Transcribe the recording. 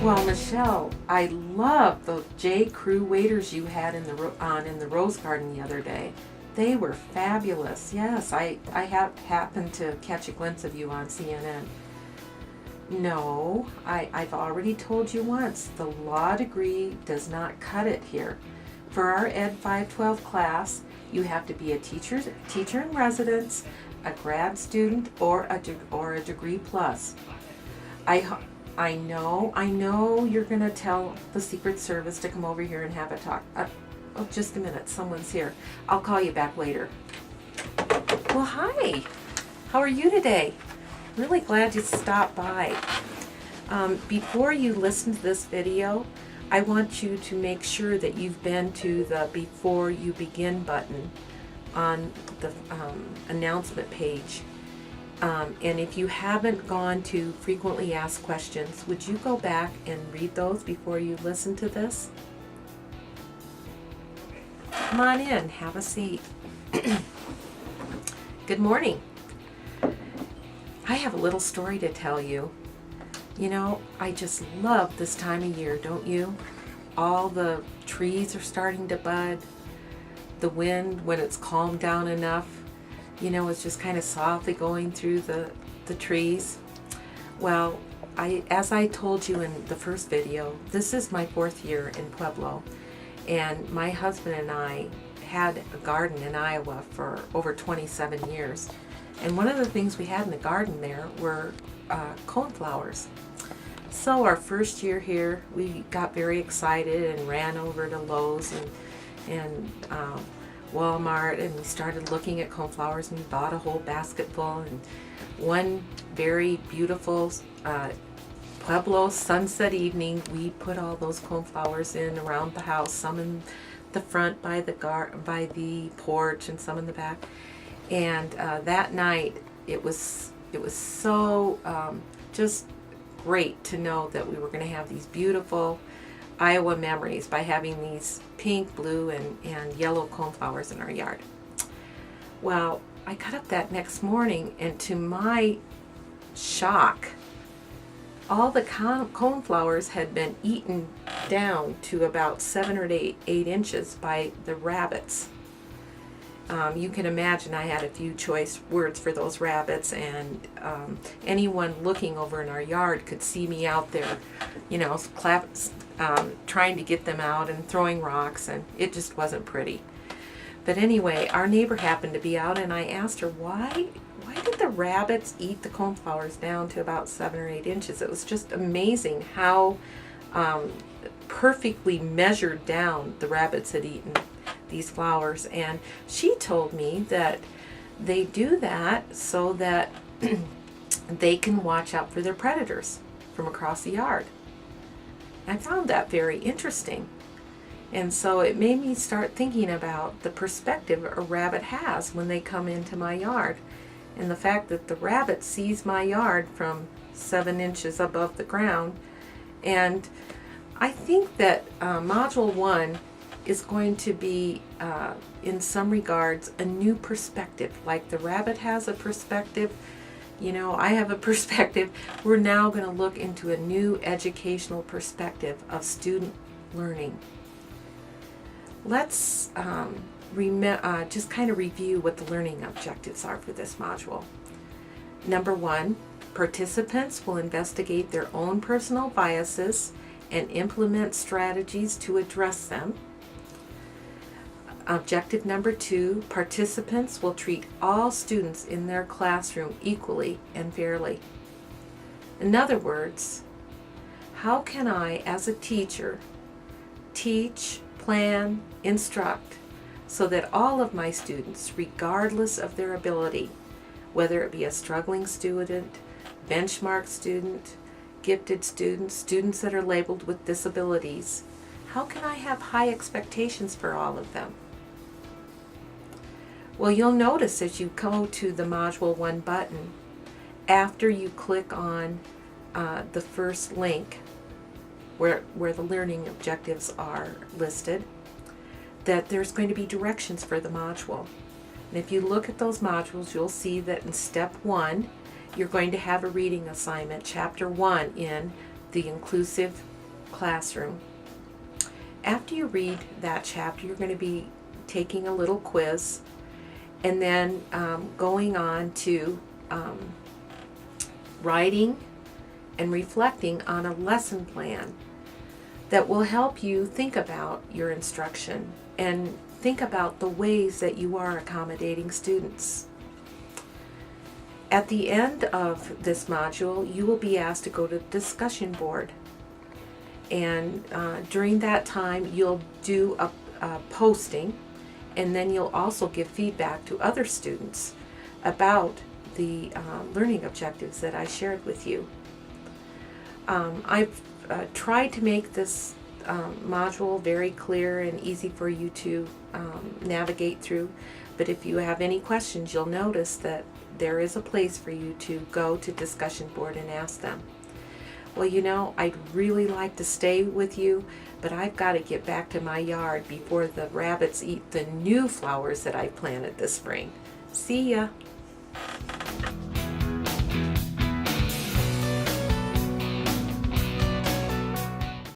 Well, Michelle, I love the J. Crew waiters you had in the Rose Garden the other day. They were fabulous. Yes, I have happened to catch a glimpse of you on CNN. No, I've already told you once, the law degree does not cut it here. For our Ed 512 class, you have to be a teacher in residence, a grad student, or a degree plus. I know you're going to tell the Secret Service to come over here and have a talk. Oh, just a minute, someone's here. I'll call you back later. Well, hi. How are you today? Really glad you stopped by. Before you listen to this video, I want you to make sure that you've been to the Before You Begin button on the announcement page. And if you haven't gone to Frequently Asked Questions, would you go back and read those before you listen to this? Come on in, have a seat. Good morning. I have a little story to tell you. You know, I just love this time of year, don't you? All the trees are starting to bud. The wind, when it's calmed down enough, you know, it's just kind of softly going through the trees. Well, as I told you in the first video, this is my 4th year in Pueblo, and my husband and I had a garden in Iowa for over 27 years. And one of the things we had in the garden there were coneflowers. So our first year here, we got very excited and ran over to Lowe's and Walmart, and we started looking at coneflowers, and we bought a whole basket full. And one very beautiful Pueblo sunset evening, we put all those coneflowers in around the house, some in the front by the porch and some in the back. And that night it was so just great to know that we were going to have these beautiful Iowa memories by having these pink, blue, and yellow coneflowers in our yard. Well, I got up that next morning, and to my shock, all the coneflowers had been eaten down to about 7 or 8 inches by the rabbits. You can imagine I had a few choice words for those rabbits, and anyone looking over in our yard could see me out there, you know, trying to get them out and throwing rocks, and it just wasn't pretty. But anyway, our neighbor happened to be out, and I asked her, why did the rabbits eat the coneflowers down to about 7 or 8 inches? It was just amazing how perfectly measured down the rabbits had eaten these flowers. And she told me that they do that so that they can watch out for their predators from across the yard. I found that very interesting. And so it made me start thinking about the perspective a rabbit has when they come into my yard, and the fact that the rabbit sees my yard from 7 inches above the ground. And I think that Module 1 is going to be, in some regards, a new perspective. Like the rabbit has a perspective, you know, I have a perspective. We're now going to look into a new educational perspective of student learning. Let's just kind of review what the learning objectives are for this module. Number 1, participants will investigate their own personal biases and implement strategies to address them. Objective number 2, participants will treat all students in their classroom equally and fairly. In other words, how can I, as a teacher, teach, plan, instruct so that all of my students, regardless of their ability, whether it be a struggling student, benchmark student, gifted students, students that are labeled with disabilities, how can I have high expectations for all of them? Well, you'll notice as you go to the Module 1 button, after you click on the first link where the learning objectives are listed, that there's going to be directions for the module. And if you look at those modules, you'll see that in step 1, you're going to have a reading assignment, chapter 1 in the inclusive classroom. After you read that chapter, you're going to be taking a little quiz and then going on to writing and reflecting on a lesson plan that will help you think about your instruction and think about the ways that you are accommodating students. At the end of this module, you will be asked to go to the discussion board. And during that time, you'll do a posting, and then you'll also give feedback to other students about the learning objectives that I shared with you. I've tried to make this module very clear and easy for you to navigate through, but if you have any questions, you'll notice that there is a place for you to go to discussion board and ask them. Well, you know, I'd really like to stay with you, but I've got to get back to my yard before the rabbits eat the new flowers that I planted this spring. See ya!